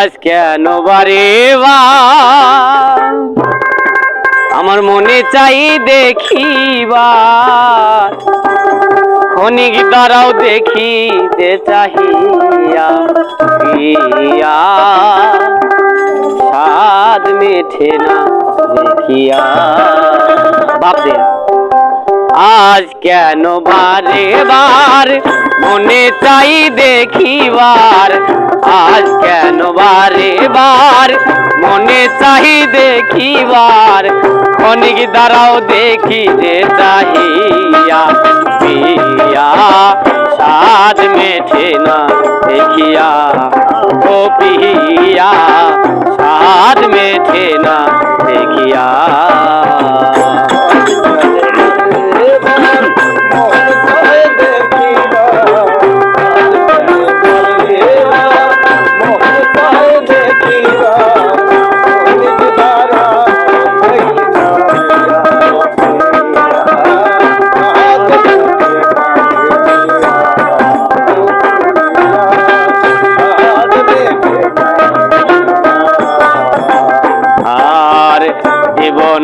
আজ কেন বারে বার আমার মনে চাই দেখিবার, ক্ষণিক দাঁড়াও দেখি যে চাহিয়া প্রিয়া, স্বাদ মেঠে না দেখিয়া। ভাবতে আজ কেন বারে বার মনে চাই দেখিবার, আজ কেন বারে বার মনে চাই দেখিবার, ক্ষণিক দাঁড়াও দেখি যে চাহিয়া প্রিয়া, স্বাদ মেঠে না দেখিয়া ও প্রিয়া, স্বাদ মেঠে না দেখিয়া।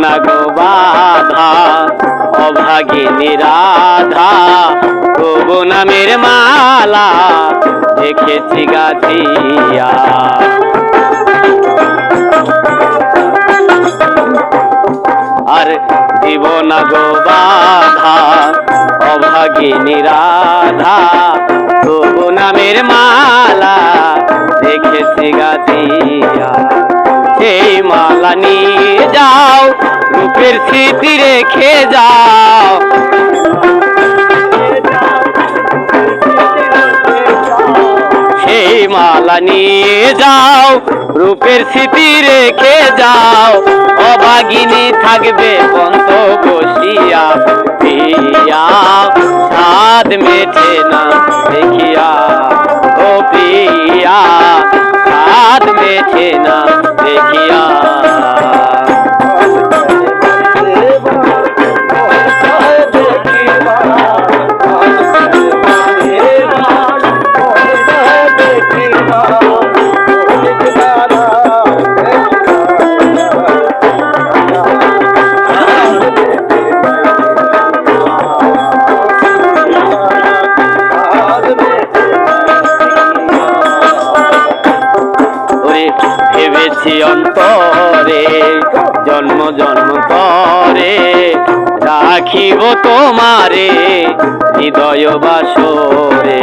না গো বাধা অভাগিনী রাধা, তবু নামের মালা দেখেছি গাছিয়া। আর দিব না গো বাধা অভাগিনী রাধা, তবু নামের মালা দেখেছি গাছিয়া। সেই মালা নিয়ে যাও রূপের স্মৃতি রেখে যাও, সেই মালা নিয়ে যাও রূপের স্মৃতি রেখে যাও, অভাগিনী থাকবে পন্ত বসিয়া প্রিয়া, স্বাদ মেঠে না দেখিয়া ও প্রিয়া, স্বাদ মেঠে না দেখিয়া। ভেবেছি অন্তরে জন্ম জন্মান্তরে রাখিব তোমারে হৃদয় বাসরে।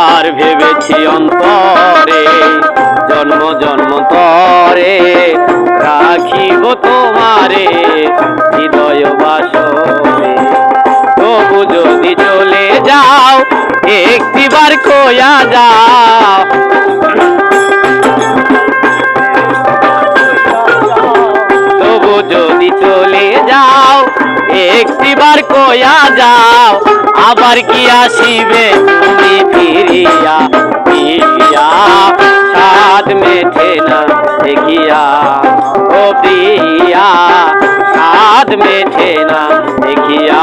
আর ভেবেছি অন্তরে জন্ম জন্মান্তরে রাখিব তোমারে হৃদয় বাসরে। তবু যদি চলে যাও একটিবার খোয়া যাও, তবু যদি চলে যাও একটিবার খোয়া যাও, আবার কি আসিবে তুমি ফিরিয়া প্রিয়া, স্বাদ মেঠে না দেখিয়া ও প্রিয়া, স্বাদ মেঠে না দেখিয়া।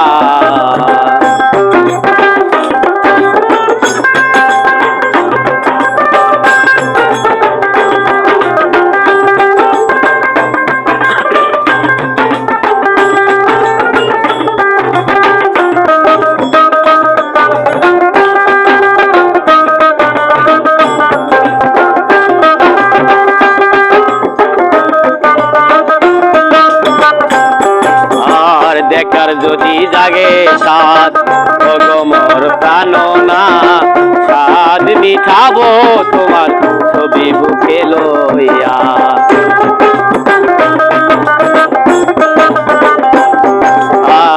দেখার যদি জাগে সাদ মোর প্রাণ না, সাদ মিঠাবো তোমার ছবি বুকে লইয়া।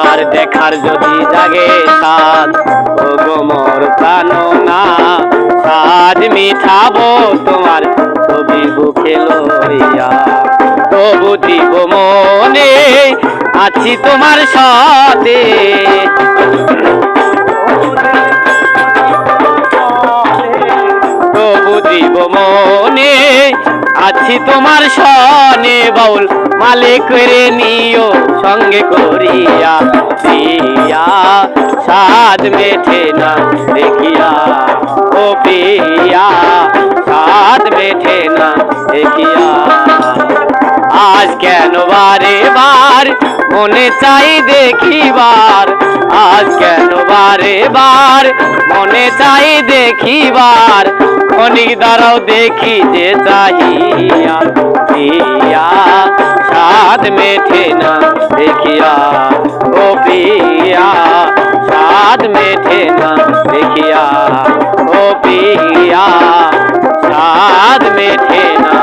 আর দেখার যদি জাগে সাদ মোর প্রাণ না, সাদ মিঠাবো তোমার ছবি বুকে লইয়া। তবু দিব মনে আছি তোমার সাথে, তবু দিব মনে আছি আছি তোমার সনে বাউল মালিক করে নিও সঙ্গে করিয়া প্রিয়া সাদ মেঠে না দেখিয়া ও প্রিয়া সাদ মেঠে না দেখিয়া আজ কেন বারে বার মনে চাই দেখিবার আজ কেন বারে বার মনে চাই দেখিবার ক্ষণিক দাঁড়াও দেখি যে চাহিয়া প্রিয়া সাদ মেঠে না দেখিয়া ও প্রিয়া সাদ মেঠে না দেখিয়া ও প্রিয়া সাদ মেঠে না